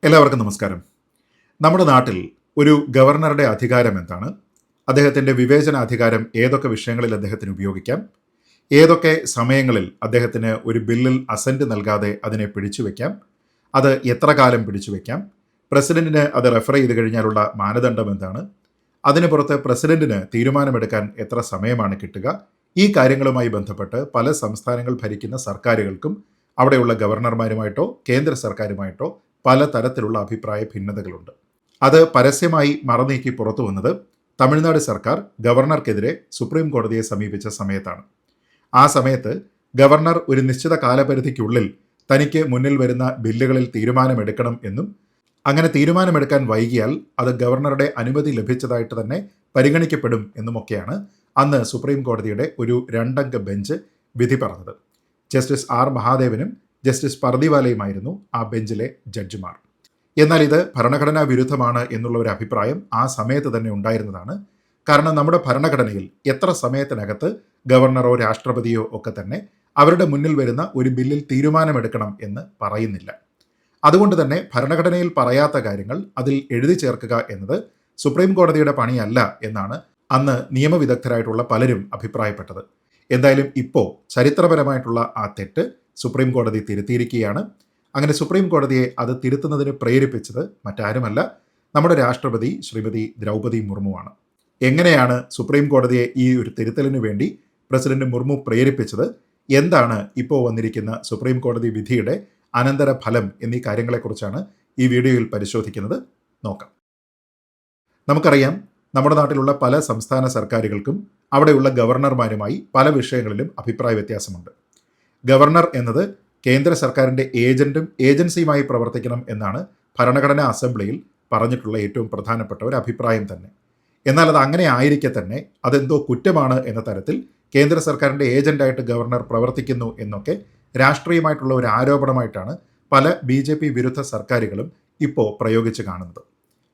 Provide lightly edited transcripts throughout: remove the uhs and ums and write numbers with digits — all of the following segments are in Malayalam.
എല്ലാവർക്കും നമസ്കാരം. നമ്മുടെ നാട്ടിൽ ഒരു ഗവർണറുടെ അധികാരം എന്താണ്? അദ്ദേഹത്തിൻ്റെ വിവേചനാധികാരം ഏതൊക്കെ വിഷയങ്ങളിൽ അദ്ദേഹത്തിന് ഉപയോഗിക്കാം? ഏതൊക്കെ സമയങ്ങളിൽ അദ്ദേഹത്തിന് ഒരു ബില്ലിൽ അസന്റ് നൽകാതെ അതിനെ പിടിച്ചുവെക്കാം? അത് എത്ര കാലം പിടിച്ചുവെക്കാം? പ്രസിഡന്റിന് അത് റെഫർ ചെയ്ത് കഴിഞ്ഞാലുള്ള മാനദണ്ഡം എന്താണ്? അതിന് പുറത്ത് പ്രസിഡന്റിന് തീരുമാനമെടുക്കാൻ എത്ര സമയമാണ് കിട്ടുക? ഈ കാര്യങ്ങളുമായി ബന്ധപ്പെട്ട് പല സംസ്ഥാനങ്ങൾ ഭരിക്കുന്ന സർക്കാരുകൾക്കും അവിടെയുള്ള ഗവർണർമാരുമായിട്ടോ കേന്ദ്ര സർക്കാരുമായിട്ടോ പല തരത്തിലുള്ള അഭിപ്രായ ഭിന്നതകളുണ്ട്. അത് പരസ്യമായി മറനീക്കി പുറത്തു വന്നത് തമിഴ്നാട് സർക്കാർ ഗവർണർക്കെതിരെ സുപ്രീം കോടതിയെ സമീപിച്ച സമയത്താണ്. ആ സമയത്ത് ഗവർണർ ഒരു നിശ്ചിത കാലപരിധിക്കുള്ളിൽ തനിക്ക് മുന്നിൽ വരുന്ന ബില്ലുകളിൽ തീരുമാനമെടുക്കണം എന്നും അങ്ങനെ തീരുമാനമെടുക്കാൻ വൈകിയാൽ അത് ഗവർണറുടെ അനുമതി ലഭിച്ചതായിട്ട് തന്നെ പരിഗണിക്കപ്പെടും എന്നുമൊക്കെയാണ് അന്ന് സുപ്രീം കോടതിയുടെ ഒരു രണ്ടംഗ ബെഞ്ച് വിധി പറഞ്ഞത്. ജസ്റ്റിസ് ആർ മഹാദേവനും ജസ്റ്റിസ് പർദിവാലയുമായിരുന്നു ആ ബെഞ്ചിലെ ജഡ്ജിമാർ. എന്നാൽ ഇത് ഭരണഘടനാ വിരുദ്ധമാണ് എന്നുള്ള ഒരു അഭിപ്രായം ആ സമയത്ത് തന്നെ ഉണ്ടായിരുന്നതാണ്. കാരണം നമ്മുടെ ഭരണഘടനയിൽ എത്ര സമയത്തിനകത്ത് ഗവർണറോ രാഷ്ട്രപതിയോ ഒക്കെ തന്നെ അവരുടെ മുന്നിൽ വരുന്ന ഒരു ബില്ലിൽ തീരുമാനമെടുക്കണം എന്ന് പറയുന്നില്ല. അതുകൊണ്ട് തന്നെ ഭരണഘടനയിൽ പറയാത്ത കാര്യങ്ങൾ അതിൽ എഴുതി ചേർക്കുക എന്നത് സുപ്രീം കോടതിയുടെ പണിയല്ല എന്നാണ് അന്ന് നിയമവിദഗ്ധരായിട്ടുള്ള പലരും അഭിപ്രായപ്പെട്ടത്. എന്തായാലും ഇപ്പോൾ ചരിത്രപരമായിട്ടുള്ള ആ തെറ്റ് സുപ്രീം കോടതി തിരുത്തിയിരിക്കുകയാണ്. അങ്ങനെ സുപ്രീം കോടതിയെ അത് തിരുത്തുന്നതിന് പ്രേരിപ്പിച്ചത് മറ്റാരുമല്ല, നമ്മുടെ രാഷ്ട്രപതി ശ്രീമതി ദ്രൗപദി മുർമുവാണ്. എങ്ങനെയാണ് സുപ്രീം കോടതിയെ ഈ ഒരു തിരുത്തലിനു വേണ്ടി പ്രസിഡന്റ് മുർമു പ്രേരിപ്പിച്ചത്, എന്താണ് ഇപ്പോൾ വന്നിരിക്കുന്ന സുപ്രീം കോടതി വിധിയുടെ അനന്തര ഫലം എന്നീ കാര്യങ്ങളെക്കുറിച്ചാണ് ഈ വീഡിയോയിൽ പരിശോധിക്കുന്നത്. നോക്കാം. നമുക്കറിയാം, നമ്മുടെ നാട്ടിലുള്ള പല സംസ്ഥാന സർക്കാരുകൾക്കും അവിടെയുള്ള ഗവർണർമാരുമായി പല വിഷയങ്ങളിലും അഭിപ്രായ വ്യത്യാസമുണ്ട്. ഗവർണർ എന്നത് കേന്ദ്ര സർക്കാരിൻ്റെ ഏജന്റും ഏജൻസിയുമായി പ്രവർത്തിക്കണം എന്നാണ് ഭരണഘടനാ അസംബ്ലിയിൽ പറഞ്ഞിട്ടുള്ള ഏറ്റവും പ്രധാനപ്പെട്ട ഒരു അഭിപ്രായം തന്നെ. എന്നാൽ അത് അങ്ങനെ ആയിരിക്കെ തന്നെ അതെന്തോ കുറ്റമാണ് എന്ന തരത്തിൽ കേന്ദ്ര സർക്കാരിൻ്റെ ഏജന്റായിട്ട് ഗവർണർ പ്രവർത്തിക്കുന്നു എന്നൊക്കെ രാഷ്ട്രീയമായിട്ടുള്ള ഒരു ആരോപണമായിട്ടാണ് പല BJP വിരുദ്ധ സർക്കാരുകളും ഇപ്പോൾ പ്രയോഗിച്ച് കാണുന്നത്.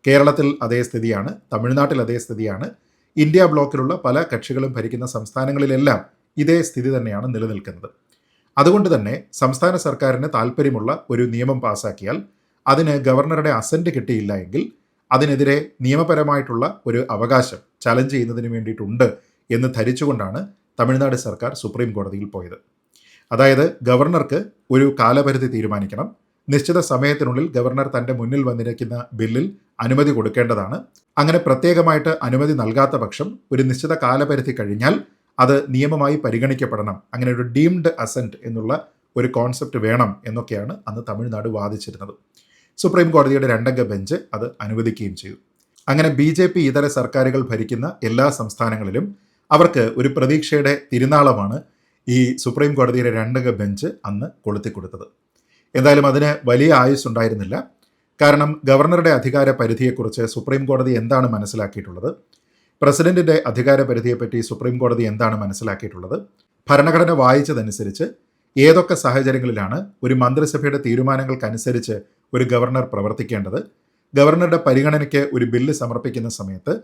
കേരളത്തിൽ അതേ സ്ഥിതിയാണ്, തമിഴ്നാട്ടിൽ അതേ സ്ഥിതിയാണ്, ഇന്ത്യ ബ്ലോക്കിലുള്ള പല കക്ഷികളും ഭരിക്കുന്ന സംസ്ഥാനങ്ങളിലെല്ലാം ഇതേ സ്ഥിതി തന്നെയാണ് നിലനിൽക്കുന്നത്. അതുകൊണ്ട് തന്നെ സംസ്ഥാന സർക്കാരിന് താല്പര്യമുള്ള ഒരു നിയമം പാസാക്കിയാൽ അതിന് ഗവർണറുടെ അസന്റ് കിട്ടിയില്ല എങ്കിൽ അതിനെതിരെ നിയമപരമായിട്ടുള്ള ഒരു അവകാശം ചലഞ്ച് ചെയ്യുന്നതിന് വേണ്ടിയിട്ടുണ്ട് എന്ന് ധരിച്ചുകൊണ്ടാണ് തമിഴ്നാട് സർക്കാർ സുപ്രീം കോടതിയിൽ പോയത്. അതായത് ഗവർണർക്ക് ഒരു കാലപരിധി തീരുമാനിക്കണം, നിശ്ചിത സമയത്തിനുള്ളിൽ ഗവർണർ തൻ്റെ മുന്നിൽ വന്നിരിക്കുന്ന ബില്ലിൽ അനുമതി കൊടുക്കേണ്ടതാണ്. അങ്ങനെ പ്രത്യേകമായിട്ട് അനുമതി നൽകാത്ത പക്ഷം ഒരു നിശ്ചിത കാലപരിധി കഴിഞ്ഞാൽ അത് നിയമമായി പരിഗണിക്കപ്പെടണം, അങ്ങനെ ഒരു ഡീംഡ് അസന്റ് എന്നുള്ള ഒരു കോൺസെപ്റ്റ് വേണം എന്നൊക്കെയാണ് അന്ന് തമിഴ്നാട് വാദിച്ചിരുന്നത്. സുപ്രീം കോടതിയുടെ രണ്ടംഗ ബെഞ്ച് അത് അനുവദിക്കുകയും ചെയ്തു. അങ്ങനെ BJP ഇതര സർക്കാരുകൾ ഭരിക്കുന്ന എല്ലാ സംസ്ഥാനങ്ങളിലും അവർക്ക് ഒരു പ്രതീക്ഷയുടെ തിരുനാളമാണ് ഈ സുപ്രീം കോടതിയുടെ രണ്ടംഗ ബെഞ്ച് അന്ന് കൊളുത്തിക്കൊടുത്തത്. എന്തായാലും അതിന് വലിയ ആയുസ് ഉണ്ടായിരുന്നില്ല. കാരണം ഗവർണറുടെ അധികാര പരിധിയെക്കുറിച്ച് സുപ്രീം കോടതി എന്താണ് മനസ്സിലാക്കിയിട്ടുള്ളത്, പ്രസിഡന്റിൻ്റെ അധികാര പരിധിയെപ്പറ്റി സുപ്രീം കോടതി എന്താണ് മനസ്സിലാക്കിയിട്ടുള്ളത്, ഭരണഘടന വായിച്ചതനുസരിച്ച് ഏതൊക്കെ സാഹചര്യങ്ങളിലാണ് ഒരു മന്ത്രിസഭയുടെ തീരുമാനങ്ങൾക്കനുസരിച്ച് ഒരു ഗവർണർ പ്രവർത്തിക്കേണ്ടത്, ഗവർണറുടെ പരിഗണനയ്ക്ക് ഒരു ബില്ല് സമർപ്പിക്കുന്ന സമയത്ത്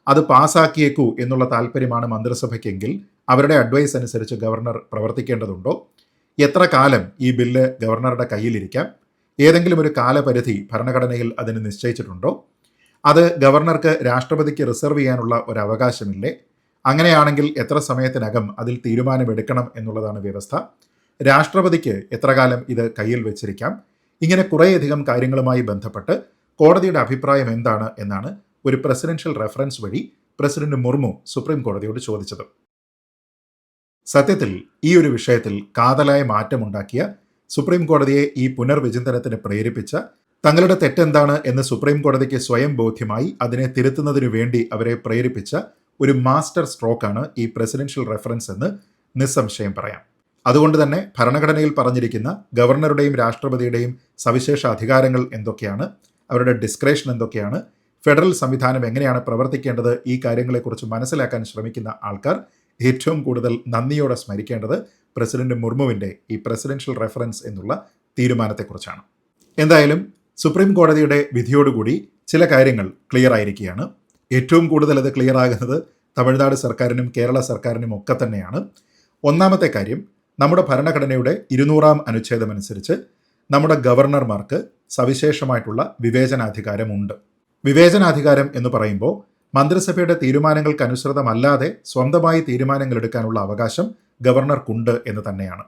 അത് പാസ്സാക്കിയേക്കൂ എന്നുള്ള താല്പര്യമാണ് മന്ത്രിസഭയ്ക്കെങ്കിൽ അവരുടെ അഡ്വൈസ് അനുസരിച്ച് ഗവർണർ പ്രവർത്തിക്കേണ്ടതുണ്ടോ, എത്ര കാലം ഈ ബില്ല് ഗവർണറുടെ കയ്യിലിരിക്കാം, ഏതെങ്കിലും ഒരു കാലപരിധി ഭരണഘടനയിൽ അതിന് നിശ്ചയിച്ചിട്ടുണ്ടോ, അത് ഗവർണർക്ക് രാഷ്ട്രപതിക്ക് റിസർവ് ചെയ്യാനുള്ള ഒരു അവകാശമില്ലേ, അങ്ങനെയാണെങ്കിൽ എത്ര സമയത്തിനകം അതിൽ തീരുമാനമെടുക്കണം എന്നുള്ളതാണ് വ്യവസ്ഥ, രാഷ്ട്രപതിക്ക് എത്ര കാലം ഇത് കയ്യിൽ വെച്ചിരിക്കാം, ഇങ്ങനെ കുറേയധികം കാര്യങ്ങളുമായി ബന്ധപ്പെട്ട് കോടതിയുടെ അഭിപ്രായം എന്താണ് എന്നാണ് ഒരു പ്രസിഡൻഷ്യൽ റെഫറൻസ് വഴി പ്രസിഡന്റ് മുർമു സുപ്രീം കോടതിയോട് ചോദിച്ചത്. സത്യത്തിൽ ഈ ഒരു വിഷയത്തിൽ കാതലായ മാറ്റമുണ്ടാക്കിയ, സുപ്രീം കോടതിയെ ഈ പുനർവിചിന്തനത്തിന് പ്രേരിപ്പിച്ച, തങ്ങളുടെ തെറ്റെന്താണ് എന്ന് സുപ്രീം കോടതിക്ക് സ്വയം ബോധ്യമായി അതിനെ തിരുത്തുന്നതിനു വേണ്ടി അവരെ പ്രേരിപ്പിച്ച ഒരു മാസ്റ്റർ സ്ട്രോക്കാണ് ഈ പ്രസിഡൻഷ്യൽ റെഫറൻസ് എന്ന് നിസ്സംശയം പറയാം. അതുകൊണ്ട് തന്നെ ഭരണഘടനയിൽ പറഞ്ഞിരിക്കുന്ന ഗവർണറുടെയും രാഷ്ട്രപതിയുടെയും സവിശേഷ അധികാരങ്ങൾ എന്തൊക്കെയാണ്, അവരുടെ ഡിസ്ക്രേഷൻ എന്തൊക്കെയാണ്, ഫെഡറൽ സംവിധാനം എങ്ങനെയാണ് പ്രവർത്തിക്കേണ്ടത്, ഈ കാര്യങ്ങളെക്കുറിച്ച് മനസ്സിലാക്കാൻ ശ്രമിക്കുന്ന ആൾക്കാർ ഏറ്റവും കൂടുതൽ നന്ദിയോടെ സ്മരിക്കേണ്ടത് പ്രസിഡന്റ് മുർമുവിൻ്റെ ഈ പ്രസിഡൻഷ്യൽ റെഫറൻസ് എന്നുള്ള തീരുമാനത്തെക്കുറിച്ചാണ്. എന്തായാലും സുപ്രീം കോടതിയുടെ വിധിയോടുകൂടി ചില കാര്യങ്ങൾ ക്ലിയർ ആയിരിക്കുകയാണ്. ഏറ്റവും കൂടുതൽ അത് ക്ലിയർ ആകുന്നത് തമിഴ്നാട് സർക്കാരിനും കേരള സർക്കാരിനും ഒക്കെ തന്നെയാണ്. ഒന്നാമത്തെ കാര്യം, നമ്മുടെ ഭരണഘടനയുടെ 200-ാം അനുച്ഛേദമനുസരിച്ച് നമ്മുടെ ഗവർണർമാർക്ക് സവിശേഷമായിട്ടുള്ള വിവേചനാധികാരമുണ്ട്. വിവേചനാധികാരം എന്ന് പറയുമ്പോൾ മന്ത്രിസഭയുടെ തീരുമാനങ്ങൾക്കനുസൃതമല്ലാതെ സ്വന്തമായി തീരുമാനങ്ങൾ എടുക്കാനുള്ള അവകാശം ഗവർണർക്കുണ്ട് എന്ന് തന്നെയാണ്.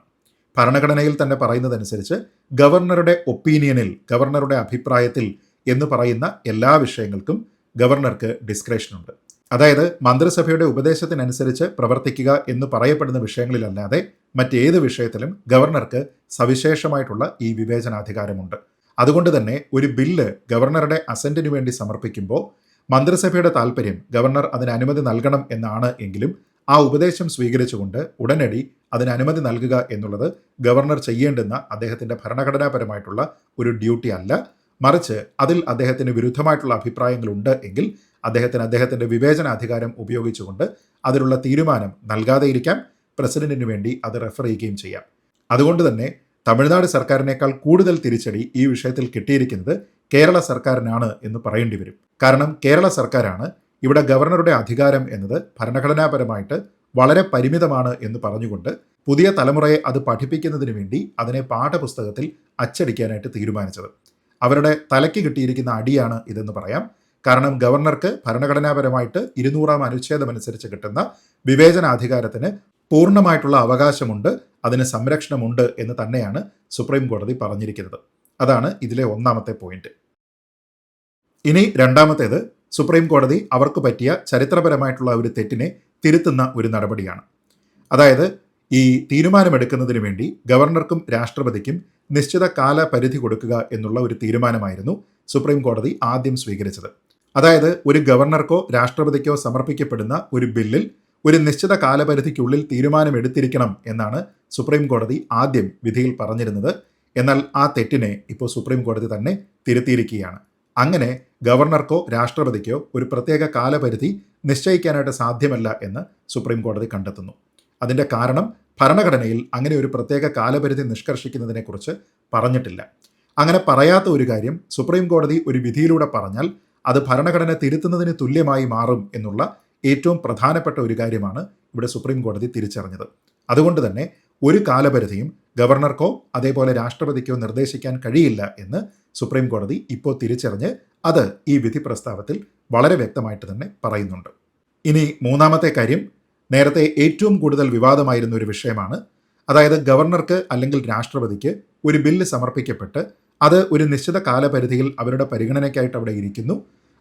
ഭരണഘടനയിൽ തന്നെ പറയുന്നതനുസരിച്ച് ഗവർണറുടെ ഒപ്പീനിയനിൽ, ഗവർണറുടെ അഭിപ്രായത്തിൽ എന്ന് പറയുന്ന എല്ലാ വിഷയങ്ങൾക്കും ഗവർണർക്ക് ഡിസ്ക്രിപ്ഷനുണ്ട്. അതായത് മന്ത്രിസഭയുടെ ഉപദേശത്തിനനുസരിച്ച് പ്രവർത്തിക്കുക എന്ന് പറയപ്പെടുന്ന വിഷയങ്ങളിലല്ലാതെ മറ്റേത് വിഷയത്തിലും ഗവർണർക്ക് സവിശേഷമായിട്ടുള്ള ഈ വിവേചനാധികാരമുണ്ട്. അതുകൊണ്ട് തന്നെ ഒരു ബില്ല് ഗവർണറുടെ അസന്റിനു വേണ്ടി സമർപ്പിക്കുമ്പോൾ മന്ത്രിസഭയുടെ താല്പര്യം ഗവർണർ അതിന് അനുമതി നൽകണം എന്നാണ് എങ്കിലും ആ ഉപദേശം സ്വീകരിച്ചുകൊണ്ട് ഉടനടി അതിന് അനുമതി നൽകുക എന്നുള്ളത് ഗവർണർ ചെയ്യേണ്ടുന്ന അദ്ദേഹത്തിൻ്റെ ഭരണഘടനാപരമായിട്ടുള്ള ഒരു ഡ്യൂട്ടി അല്ല. മറിച്ച് അതിൽ അദ്ദേഹത്തിന് വിരുദ്ധമായിട്ടുള്ള അഭിപ്രായങ്ങളുണ്ട് എങ്കിൽ അദ്ദേഹത്തിൻ്റെ വിവേചനാധികാരം ഉപയോഗിച്ചുകൊണ്ട് അതിലുള്ള തീരുമാനം നൽകാതെ ഇരിക്കാം, പ്രസിഡന്റിന് വേണ്ടി അത് റെഫർ ചെയ്യുകയും ചെയ്യാം. അതുകൊണ്ട് തന്നെ തമിഴ്നാട് സർക്കാരിനേക്കാൾ കൂടുതൽ തിരിച്ചടി ഈ വിഷയത്തിൽ കിട്ടിയിരിക്കുന്നത് കേരള സർക്കാരിനാണ് എന്ന് പറയേണ്ടി വരും. കാരണം കേരള സർക്കാരാണ് ഇവിടെ ഗവർണറുടെ അധികാരം എന്നത് ഭരണഘടനാപരമായിട്ട് വളരെ പരിമിതമാണ് എന്ന് പറഞ്ഞുകൊണ്ട് പുതിയ തലമുറയെ അത് പഠിപ്പിക്കുന്നതിന് വേണ്ടി അതിനെ പാഠപുസ്തകത്തിൽ അച്ചടിക്കാനായിട്ട് തീരുമാനിച്ചത്. അവരുടെ തലയ്ക്ക് കിട്ടിയിരിക്കുന്ന അടിയാണ് ഇതെന്ന് പറയാം. കാരണം ഗവർണർക്ക് ഭരണഘടനാപരമായിട്ട് 200-ാം അനുച്ഛേദമനുസരിച്ച് കിട്ടുന്ന വിവേചനാധികാരത്തിന് പൂർണ്ണമായിട്ടുള്ള അവകാശമുണ്ട്, അതിന് സംരക്ഷണമുണ്ട് എന്ന് തന്നെയാണ് സുപ്രീം കോടതി പറഞ്ഞിരിക്കുന്നത്. അതാണ് ഇതിലെ ഒന്നാമത്തെ പോയിന്റ്. ഇനി രണ്ടാമത്തേത്, സുപ്രീം കോടതി അവർക്ക് പറ്റിയ ചരിത്രപരമായിട്ടുള്ള ഒരു തെറ്റിനെ തിരുത്തുന്ന ഒരു നടപടിയാണ്. അതായത് ഈ തീരുമാനമെടുക്കുന്നതിന് വേണ്ടി ഗവർണർക്കും രാഷ്ട്രപതിക്കും നിശ്ചിത കാലപരിധി കൊടുക്കുക എന്നുള്ള ഒരു തീരുമാനമായിരുന്നു സുപ്രീം കോടതി ആദ്യം സ്വീകരിച്ചത്. അതായത് ഒരു ഗവർണർക്കോ രാഷ്ട്രപതിക്കോ സമർപ്പിക്കപ്പെടുന്ന ഒരു ബില്ലിൽ ഒരു നിശ്ചിത കാലപരിധിക്കുള്ളിൽ തീരുമാനമെടുത്തിരിക്കണം എന്നാണ് സുപ്രീം കോടതി ആദ്യം വിധിയിൽ പറഞ്ഞിരുന്നത്. എന്നാൽ ആ തെറ്റിനെ ഇപ്പോൾ സുപ്രീം കോടതി തന്നെ തിരുത്തിയിരിക്കുകയാണ്. അങ്ങനെ ഗവർണർക്കോ രാഷ്ട്രപതിക്കോ ഒരു പ്രത്യേക കാലപരിധി നിശ്ചയിക്കാനായിട്ട് സാധ്യമല്ല എന്ന് സുപ്രീം കോടതി കണ്ടെത്തുന്നു. അതിൻ്റെ കാരണം ഭരണഘടനയിൽ അങ്ങനെ ഒരു പ്രത്യേക കാലപരിധി നിഷ്കർഷിക്കുന്നതിനെക്കുറിച്ച് പറഞ്ഞിട്ടില്ല. അങ്ങനെ പറയാത്ത ഒരു കാര്യം സുപ്രീം കോടതി ഒരു വിധിയിലൂടെ പറഞ്ഞാൽ അത് ഭരണഘടന തിരുത്തുന്നതിന് തുല്യമായി മാറും എന്നുള്ള ഏറ്റവും പ്രധാനപ്പെട്ട ഒരു കാര്യമാണ് ഇവിടെ സുപ്രീം കോടതി തിരിച്ചറിഞ്ഞത്. അതുകൊണ്ട് തന്നെ ഒരു കാലപരിധിയും ഗവർണർക്കോ അതേപോലെ രാഷ്ട്രപതിക്കോ നിർദ്ദേശിക്കാൻ കഴിയില്ല എന്ന് സുപ്രീം കോടതി ഇപ്പോൾ തിരിച്ചറിഞ്ഞ് അത് ഈ വിധി പ്രസ്താവത്തിൽ വളരെ വ്യക്തമായിട്ട് തന്നെ പറയുന്നുണ്ട്. ഇനി മൂന്നാമത്തെ കാര്യം, നേരത്തെ ഏറ്റവും കൂടുതൽ വിവാദമായിരുന്ന ഒരു വിഷയമാണ്. അതായത് ഗവർണർക്ക് അല്ലെങ്കിൽ രാഷ്ട്രപതിക്ക് ഒരു ബില്ല് സമർപ്പിക്കപ്പെട്ട് അത് ഒരു നിശ്ചിത കാലപരിധിയിൽ അവരുടെ പരിഗണനയ്ക്കായിട്ട് അവിടെ ഇരിക്കുന്നു.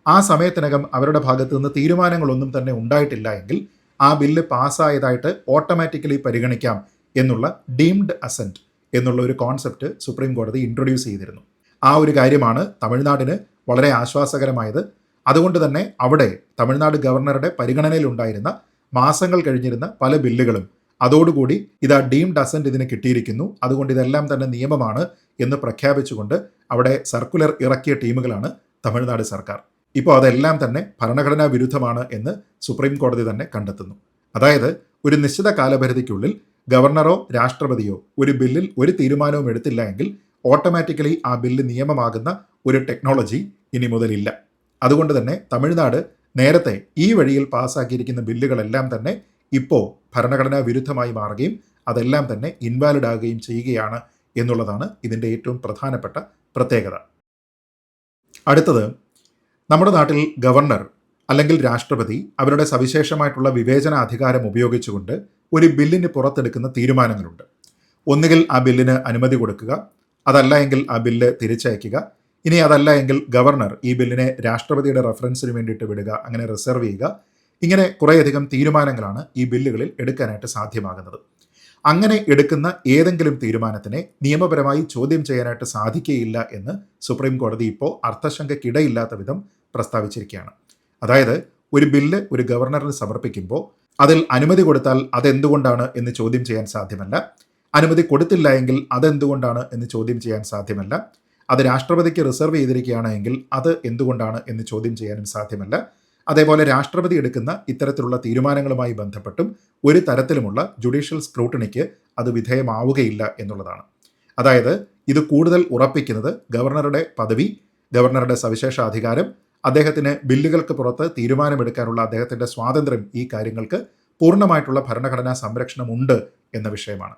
ആ സമയത്തിനകം അവരുടെ ഭാഗത്തു നിന്ന് തീരുമാനങ്ങളൊന്നും തന്നെ ഉണ്ടായിട്ടില്ല എങ്കിൽ ആ ബില്ല് പാസ്സായതായിട്ട് ഓട്ടോമാറ്റിക്കലി പരിഗണിക്കാം എന്നുള്ള ഡീംഡ് അസെന്റ് എന്നുള്ള ഒരു കോൺസെപ്റ്റ് സുപ്രീം കോടതി ഇൻട്രൊഡ്യൂസ് ചെയ്തിരുന്നു. ആ ഒരു കാര്യമാണ് തമിഴ്നാടിന് വളരെ ആശ്വാസകരമായത്. അതുകൊണ്ട് തന്നെ അവിടെ തമിഴ്നാട് ഗവർണറുടെ പരിഗണനയിലുണ്ടായിരുന്ന മാസങ്ങൾ കഴിഞ്ഞിരുന്ന പല ബില്ലുകളും അതോടുകൂടി ഇതാ ഡീംഡ് അസെന്റ് ഇതിന് കിട്ടിയിരിക്കുന്നു, അതുകൊണ്ട് ഇതെല്ലാം തന്നെ നിയമമാണ് എന്ന് പ്രഖ്യാപിച്ചുകൊണ്ട് അവിടെ സർക്കുലർ ഇറക്കിയ ടീമുകളാണ് തമിഴ്നാട് സർക്കാർ. ഇപ്പോൾ അതെല്ലാം തന്നെ ഭരണഘടനാ വിരുദ്ധമാണ് എന്ന് സുപ്രീം കോടതി തന്നെ കണ്ടെത്തുന്നു. അതായത് ഒരു നിശ്ചിത കാലപരിധിക്കുള്ളിൽ ഗവർണറോ രാഷ്ട്രപതിയോ ഒരു ബില്ലിൽ ഒരു തീരുമാനവും എടുത്തില്ല എങ്കിൽ ഓട്ടോമാറ്റിക്കലി ആ ബില്ല് നിയമമാകുന്ന ഒരു ടെക്നോളജി ഇനി മുതലില്ല. അതുകൊണ്ട് തന്നെ തമിഴ്നാട് നേരത്തെ ഈ വഴിയിൽ പാസ്സാക്കിയിരിക്കുന്ന ബില്ലുകളെല്ലാം തന്നെ ഇപ്പോൾ ഭരണഘടനാ വിരുദ്ധമായി മാറുകയും അതെല്ലാം തന്നെ ഇൻവാലിഡ് ആകുകയും ചെയ്യുകയാണ് എന്നുള്ളതാണ് ഇതിൻ്റെ ഏറ്റവും പ്രധാനപ്പെട്ട പ്രത്യേകത. അടുത്തത്, നമ്മുടെ നാട്ടിൽ ഗവർണർ അല്ലെങ്കിൽ രാഷ്ട്രപതി അവരുടെ സവിശേഷമായിട്ടുള്ള വിവേചനാധികാരം ഉപയോഗിച്ചുകൊണ്ട് ഒരു ബില്ലിന് പുറത്തെടുക്കുന്ന തീരുമാനങ്ങളുണ്ട്. ഒന്നുകിൽ ആ ബില്ലിന് അനുമതി കൊടുക്കുക, അതല്ല എങ്കിൽ ആ ബില്ല് തിരിച്ചയക്കുക, ഇനി അതല്ല എങ്കിൽ ഗവർണർ ഈ ബില്ലിനെ രാഷ്ട്രപതിയുടെ റെഫറൻസിന് വേണ്ടിയിട്ട് വിടുക, അങ്ങനെ റിസർവ് ചെയ്യുക. ഇങ്ങനെ കുറേയധികം തീരുമാനങ്ങളാണ് ഈ ബില്ലുകളിൽ എടുക്കാനായിട്ട് സാധ്യമാകുന്നത്. അങ്ങനെ എടുക്കുന്ന ഏതെങ്കിലും തീരുമാനത്തിനെ നിയമപരമായി ചോദ്യം ചെയ്യാനായിട്ട് സാധിക്കുകയില്ല എന്ന് സുപ്രീം കോടതി ഇപ്പോൾ അർത്ഥശങ്കയ്ക്കിടയില്ലാത്ത വിധം പ്രസ്താവിച്ചിരിക്കുകയാണ്. അതായത് ഒരു ബില്ല് ഒരു ഗവർണറിന് സമർപ്പിക്കുമ്പോൾ അതിൽ അനുമതി കൊടുത്താൽ അതെന്തുകൊണ്ടാണ് എന്ന് ചോദ്യം ചെയ്യാൻ സാധ്യമല്ല, അനുമതി കൊടുത്തില്ല എങ്കിൽ അതെന്തുകൊണ്ടാണ് എന്ന് ചോദ്യം ചെയ്യാൻ സാധ്യമല്ല, അത് രാഷ്ട്രപതിക്ക് റിസർവ് ചെയ്തിരിക്കുകയാണ് എങ്കിൽ അത് എന്തുകൊണ്ടാണ് എന്ന് ചോദ്യം ചെയ്യാനും സാധ്യമല്ല. അതേപോലെ രാഷ്ട്രപതി എടുക്കുന്ന ഇത്തരത്തിലുള്ള തീരുമാനങ്ങളുമായി ബന്ധപ്പെട്ടും ഒരു തരത്തിലുമുള്ള ജുഡീഷ്യൽ സ്ക്രൂട്ടണിക്ക് അത് വിധേയമാവുകയില്ല എന്നുള്ളതാണ്. അതായത് ഇത് കൂടുതൽ ഉറപ്പിക്കുന്നത് ഗവർണറുടെ പദവി, ഗവർണറുടെ സവിശേഷ അധികാരം, അദ്ദേഹത്തിന് ബില്ലുകൾക്ക് പുറത്ത് തീരുമാനമെടുക്കാനുള്ള അദ്ദേഹത്തിൻ്റെ സ്വാതന്ത്ര്യം, ഈ കാര്യങ്ങൾക്ക് പൂർണ്ണമായിട്ടുള്ള ഭരണഘടനാ സംരക്ഷണം ഉണ്ട് എന്ന വിഷയമാണ്.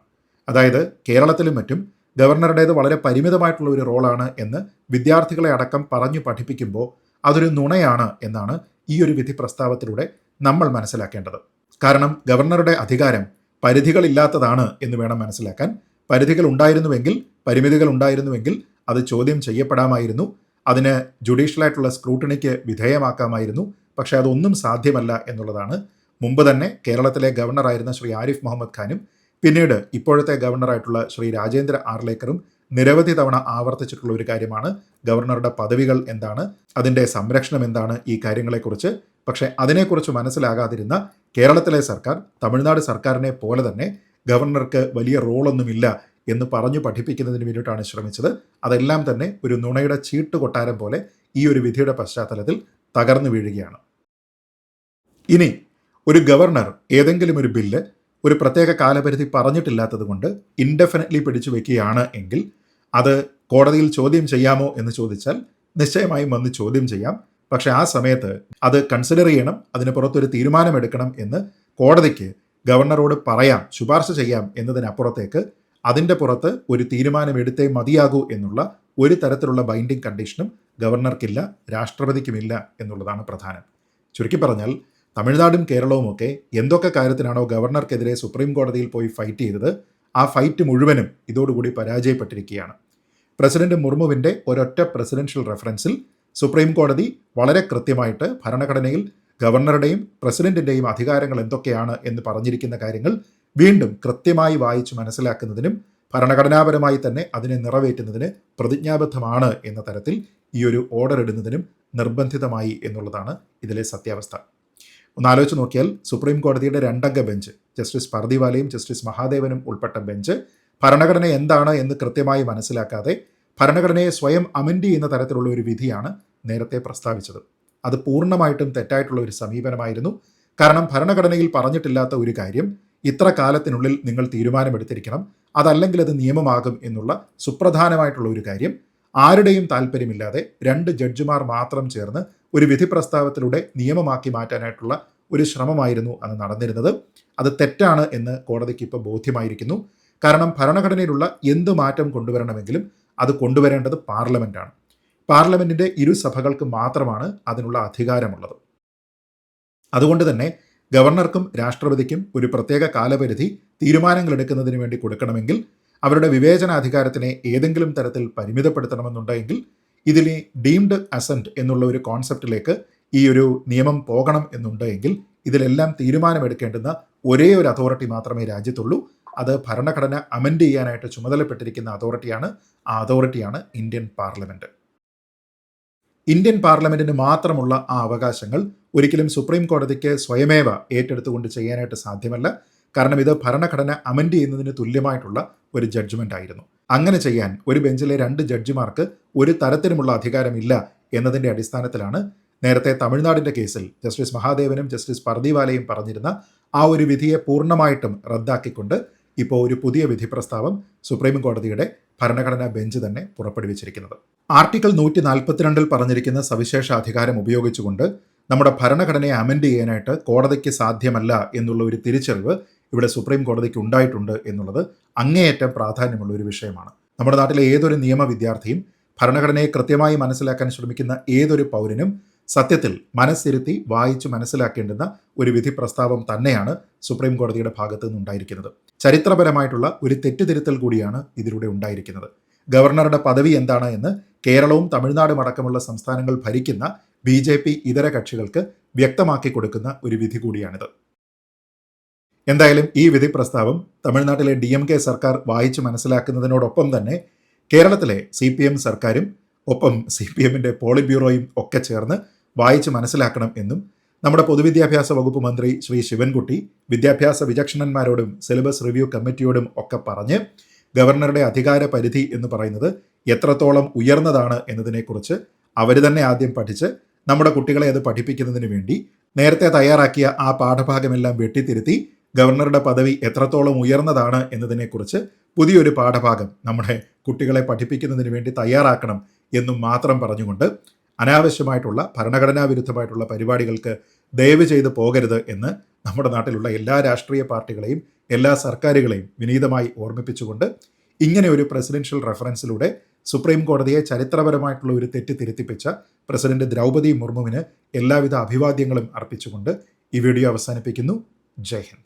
അതായത് കേരളത്തിലും മറ്റും ഗവർണറുടേത് വളരെ പരിമിതമായിട്ടുള്ള ഒരു റോളാണ് എന്ന് വിദ്യാർത്ഥികളെ അടക്കം പറഞ്ഞു പഠിപ്പിക്കുമ്പോൾ അതൊരു നുണയാണ് എന്നാണ് ഈ ഒരു വിധി പ്രസ്താവത്തിലൂടെ നമ്മൾ മനസ്സിലാക്കേണ്ടത്. കാരണം ഗവർണറുടെ അധികാരം പരിധികളില്ലാത്തതാണ് എന്ന് വേണം മനസ്സിലാക്കാൻ. പരിധികൾ ഉണ്ടായിരുന്നുവെങ്കിൽ, പരിമിതികൾ ഉണ്ടായിരുന്നുവെങ്കിൽ അത് ചോദ്യം ചെയ്യപ്പെടാമായിരുന്നു, അതിന് ജുഡീഷ്യലായിട്ടുള്ള സ്ക്രൂട്ടണിക്ക് വിധേയമാക്കാമായിരുന്നു. പക്ഷേ അതൊന്നും സാധ്യമല്ല എന്നുള്ളതാണ് മുമ്പ് തന്നെ കേരളത്തിലെ ഗവർണറായിരുന്ന ശ്രീ ആരിഫ് മുഹമ്മദ് ഖാനും പിന്നീട് ഇപ്പോഴത്തെ ഗവർണറായിട്ടുള്ള ശ്രീ രാജേന്ദ്ര ആർലേക്കറും നിരവധി തവണ ആവർത്തിച്ചിട്ടുള്ള ഒരു കാര്യമാണ് ഗവർണറുടെ പദവികൾ എന്താണ്, അതിൻ്റെ സംരക്ഷണം എന്താണ്, ഈ കാര്യങ്ങളെക്കുറിച്ച്. പക്ഷേ അതിനെക്കുറിച്ച് മനസ്സിലാകാതിരുന്ന കേരളത്തിലെ സർക്കാർ തമിഴ്നാട് സർക്കാരിനെ പോലെ തന്നെ ഗവർണർക്ക് വലിയ റോളൊന്നുമില്ല എന്ന് പറഞ്ഞു പഠിപ്പിക്കുന്നതിന് വേണ്ടിയിട്ടാണ് ശ്രമിച്ചത്. അതെല്ലാം തന്നെ ഒരു നുണയുടെ ചീട്ട് കൊട്ടാരം പോലെ ഈ ഒരു വിധിയുടെ പശ്ചാത്തലത്തിൽ തകർന്നു വീഴുകയാണ്. ഇനി ഒരു ഗവർണർ ഏതെങ്കിലും ഒരു ബില്ല് ഒരു പ്രത്യേക കാലപരിധി പറഞ്ഞിട്ടില്ലാത്തത് കൊണ്ട് ഇൻഡെഫിനറ്റ്ലി പിടിച്ചു വെക്കുകയാണ് എങ്കിൽ അത് കോടതിയിൽ ചോദ്യം ചെയ്യാമോ എന്ന് ചോദിച്ചാൽ നിശ്ചയമായും വന്ന് ചോദ്യം ചെയ്യാം. പക്ഷെ ആ സമയത്ത് അത് കൺസിഡർ ചെയ്യണം, അതിന് പുറത്തൊരു തീരുമാനമെടുക്കണം എന്ന് കോടതിക്ക് ഗവർണറോട് പറയാം, ശുപാർശ ചെയ്യാം എന്നതിനപ്പുറത്തേക്ക് അതിൻ്റെ പുറത്ത് ഒരു തീരുമാനമെടുത്തേ മതിയാകൂ എന്നുള്ള ഒരു തരത്തിലുള്ള ബൈൻഡിങ് കണ്ടീഷനും ഗവർണർക്കില്ല, രാഷ്ട്രപതിക്കുമില്ല എന്നുള്ളതാണ് പ്രധാനം. ചുരുക്കി പറഞ്ഞാൽ തമിഴ്നാടും കേരളവും ഒക്കെ എന്തൊക്കെ കാര്യത്തിനാണോ ഗവർണർക്കെതിരെ സുപ്രീം കോടതിയിൽ പോയി ഫൈറ്റ് ചെയ്തത്, ആ ഫൈറ്റ് മുഴുവനും ഇതോടുകൂടി പരാജയപ്പെട്ടിരിക്കുകയാണ്. പ്രസിഡന്റ് മുർമുവിൻ്റെ ഒരൊറ്റ പ്രസിഡൻഷ്യൽ റെഫറൻസിൽ സുപ്രീം കോടതി വളരെ കൃത്യമായിട്ട് ഭരണഘടനയിൽ ഗവർണറുടെയും പ്രസിഡന്റിൻ്റെയും അധികാരങ്ങൾ എന്തൊക്കെയാണ് എന്ന് പറഞ്ഞിരിക്കുന്ന കാര്യങ്ങൾ വീണ്ടും കൃത്യമായി വായിച്ച് മനസ്സിലാക്കുന്നതിനും ഭരണഘടനാപരമായി തന്നെ അതിനെ നിറവേറ്റുന്നതിന് പ്രതിജ്ഞാബദ്ധമാണ് എന്ന തരത്തിൽ ഈ ഒരു ഓർഡർ ഇടുന്നതിനും നിർബന്ധിതമായി എന്നുള്ളതാണ് ഇതിലെ സത്യാവസ്ഥ. ഒന്നാലോചിച്ച് നോക്കിയാൽ സുപ്രീം കോടതിയുടെ 2 അംഗ ബെഞ്ച്, ജസ്റ്റിസ് പർദിവാലയും ജസ്റ്റിസ് മഹാദേവനും ഉൾപ്പെട്ട ബെഞ്ച് ഭരണഘടന എന്താണ് എന്ന് കൃത്യമായി മനസ്സിലാക്കാതെ ഭരണഘടനയെ സ്വയം അമെൻഡ് ചെയ്യുന്ന തരത്തിലുള്ള ഒരു വിധിയാണ് നേരത്തെ പ്രസ്താവിച്ചത്. അത് പൂർണ്ണമായിട്ടും തെറ്റായിട്ടുള്ള ഒരു സമീപനമായിരുന്നു. കാരണം ഭരണഘടനയിൽ പറഞ്ഞിട്ടില്ലാത്ത ഒരു കാര്യം ഇത്ര കാലത്തിനുള്ളിൽ നിങ്ങൾ തീരുമാനമെടുത്തിരിക്കണം, അതല്ലെങ്കിൽ അത് നിയമമാകും എന്നുള്ള സുപ്രധാനമായിട്ടുള്ള ഒരു കാര്യം ആരുടെയും താല്പര്യമില്ലാതെ 2 ജഡ്ജിമാർ മാത്രം ചേർന്ന് ഒരു വിധി പ്രസ്താവത്തിലൂടെ നിയമമാക്കി മാറ്റാനായിട്ടുള്ള ഒരു ശ്രമമായിരുന്നു അന്ന് നടന്നിരുന്നത്. അത് തെറ്റാണ് എന്ന് കോടതിക്ക് ഇപ്പോൾ ബോധ്യമായിരിക്കുന്നു. കാരണം ഭരണഘടനയിലുള്ള എന്ത് മാറ്റം കൊണ്ടുവരണമെങ്കിലും അത് കൊണ്ടുവരേണ്ടത് പാർലമെൻറ്റാണ്. പാർലമെൻറ്റിൻ്റെ 2 സഭകൾക്ക് മാത്രമാണ് അതിനുള്ള അധികാരമുള്ളത്. അതുകൊണ്ട് തന്നെ ഗവർണർക്കും രാഷ്ട്രപതിക്കും ഒരു പ്രത്യേക കാലപരിധി തീരുമാനങ്ങൾ എടുക്കുന്നതിന് വേണ്ടി കൊടുക്കണമെങ്കിൽ, അവരുടെ വിവേചനാധികാരത്തിനെ ഏതെങ്കിലും തരത്തിൽ പരിമിതപ്പെടുത്തണമെന്നുണ്ടെങ്കിൽ ഇതിലെ ഡീംഡ് അസെന്റ് എന്നുള്ള ഒരു കോൺസെപ്റ്റിലേക്ക് ഈ ഒരു നിയമം പോകണം എന്നുണ്ടെങ്കിൽ ഇതിലെല്ലാം തീരുമാനമെടുക്കേണ്ടുന്ന ഒരേ ഒരു അതോറിറ്റി മാത്രമേ രാജ്യത്തുള്ളൂ. അത് ഭരണഘടന അമെൻഡ് ചെയ്യാനായിട്ട് ചുമതലപ്പെട്ടിരിക്കുന്ന അതോറിറ്റിയാണ്. ആ അതോറിറ്റിയാണ് ഇന്ത്യൻ പാർലമെൻറ്റ്. ഇന്ത്യൻ പാർലമെൻറ്റിന് മാത്രമുള്ള ആ അവകാശങ്ങൾ ഒരിക്കലും സുപ്രീം കോടതിക്ക് സ്വയമേവ ഏറ്റെടുത്തുകൊണ്ട് ചെയ്യാനായിട്ട് സാധ്യമല്ല. കാരണം ഇത് ഭരണഘടന അമെൻഡ് ചെയ്യുന്നതിന് തുല്യമായിട്ടുള്ള ഒരു ജഡ്ജ്മെൻ്റ് ആയിരുന്നു. അങ്ങനെ ചെയ്യാൻ ഒരു ബെഞ്ചിലെ 2 ജഡ്ജിമാർക്ക് ഒരു തരത്തിലുമുള്ള അധികാരമില്ല എന്നതിൻ്റെ അടിസ്ഥാനത്തിലാണ് നേരത്തെ തമിഴ്നാടിൻ്റെ കേസിൽ ജസ്റ്റിസ് മഹാദേവനും ജസ്റ്റിസ് പർദിവാലയും പറഞ്ഞിരുന്ന ആ ഒരു വിധിയെ പൂർണ്ണമായിട്ടും റദ്ദാക്കിക്കൊണ്ട് ഇപ്പോൾ ഒരു പുതിയ വിധി പ്രസ്താവം സുപ്രീം കോടതിയുടെ ഭരണഘടനാ ബെഞ്ച് തന്നെ പുറപ്പെടുവിച്ചിരിക്കുന്നത്. ആർട്ടിക്കിൾ 142 പറഞ്ഞിരിക്കുന്ന സവിശേഷ അധികാരം ഉപയോഗിച്ചുകൊണ്ട് നമ്മുടെ ഭരണഘടനയെ അമെൻഡ് ചെയ്യാനായിട്ട് കോടതിക്ക് സാധ്യമല്ല എന്നുള്ള ഒരു തിരിച്ചറിവ് ഇവിടെ സുപ്രീം കോടതിക്ക് ഉണ്ടായിട്ടുണ്ട് എന്നുള്ളത് അങ്ങേയറ്റം പ്രാധാന്യമുള്ള ഒരു വിഷയമാണ്. നമ്മുടെ നാട്ടിലെ ഏതൊരു നിയമ വിദ്യാർത്ഥിയും ഭരണഘടനയെ കൃത്യമായി മനസ്സിലാക്കാൻ ശ്രമിക്കുന്ന ഏതൊരു പൗരനും സത്യത്തിൽ മനസ്സിരുത്തി വായിച്ച് മനസ്സിലാക്കേണ്ടുന്ന ഒരു വിധി പ്രസ്താവം തന്നെയാണ് സുപ്രീം കോടതിയുടെ ഭാഗത്തു നിന്നുണ്ടായിരിക്കുന്നത്. ചരിത്രപരമായിട്ടുള്ള ഒരു തെറ്റുതിരുത്തൽ കൂടിയാണ് ഇതിലൂടെ ഉണ്ടായിരിക്കുന്നത്. ഗവർണറുടെ പദവി എന്താണ് എന്ന് കേരളവും തമിഴ്നാടും അടക്കമുള്ള സംസ്ഥാനങ്ങൾ ഭരിക്കുന്ന BJP ഇതര കക്ഷികൾക്ക് വ്യക്തമാക്കി കൊടുക്കുന്ന ഒരു വിധി കൂടിയാണിത്. എന്തായാലും ഈ വിധി പ്രസ്താവം തമിഴ്നാട്ടിലെ DMK സർക്കാർ വായിച്ച് മനസ്സിലാക്കുന്നതിനോടൊപ്പം തന്നെ കേരളത്തിലെ CPM സർക്കാരും ഒപ്പം CPMൻ്റെ പോളിറ്റ് ബ്യൂറോയും ഒക്കെ ചേർന്ന് വായിച്ച് മനസ്സിലാക്കണം എന്നും നമ്മുടെ പൊതുവിദ്യാഭ്യാസ വകുപ്പ് മന്ത്രി ശ്രീ ശിവൻകുട്ടി വിദ്യാഭ്യാസ വിചക്ഷണന്മാരോടും സിലബസ് റിവ്യൂ കമ്മിറ്റിയോടും ഒക്കെ പറഞ്ഞ് ഗവർണറുടെ അധികാര പരിധി എന്ന് പറയുന്നത് എത്രത്തോളം ഉയർന്നതാണ് എന്നതിനെക്കുറിച്ച് അവർ തന്നെ ആദ്യം പഠിച്ച് നമ്മുടെ കുട്ടികളെ അത് പഠിപ്പിക്കുന്നതിന് വേണ്ടി നേരത്തെ തയ്യാറാക്കിയ ആ പാഠഭാഗമെല്ലാം വെട്ടിത്തിരുത്തി ഗവർണറുടെ പദവി എത്രത്തോളം ഉയർന്നതാണ് എന്നതിനെക്കുറിച്ച് പുതിയൊരു പാഠഭാഗം നമ്മുടെ കുട്ടികളെ പഠിപ്പിക്കുന്നതിന് വേണ്ടി തയ്യാറാക്കണം എന്നും മാത്രം പറഞ്ഞുകൊണ്ട് അനാവശ്യമായിട്ടുള്ള ഭരണഘടനാ വിരുദ്ധമായിട്ടുള്ള പരിപാടികൾക്ക് ദയവ് ചെയ്ത് പോകരുത് എന്ന് നമ്മുടെ നാട്ടിലുള്ള എല്ലാ രാഷ്ട്രീയ പാർട്ടികളെയും എല്ലാ സർക്കാരുകളെയും വിനീതമായി ഓർമ്മിപ്പിച്ചുകൊണ്ട് ഇങ്ങനെ ഒരു പ്രസിഡൻഷ്യൽ റെഫറൻസിലൂടെ സുപ്രീം കോടതിയെ ചരിത്രപരമായിട്ടുള്ള ഒരു തെറ്റ് തിരുത്തിപ്പിച്ച പ്രസിഡന്റ് ദ്രൗപദി മുർമുവിന് എല്ലാവിധ അഭിവാദ്യങ്ങളും അർപ്പിച്ചുകൊണ്ട് ഈ വീഡിയോ അവസാനിപ്പിക്കുന്നു. ജയ് ഹിന്ദ്.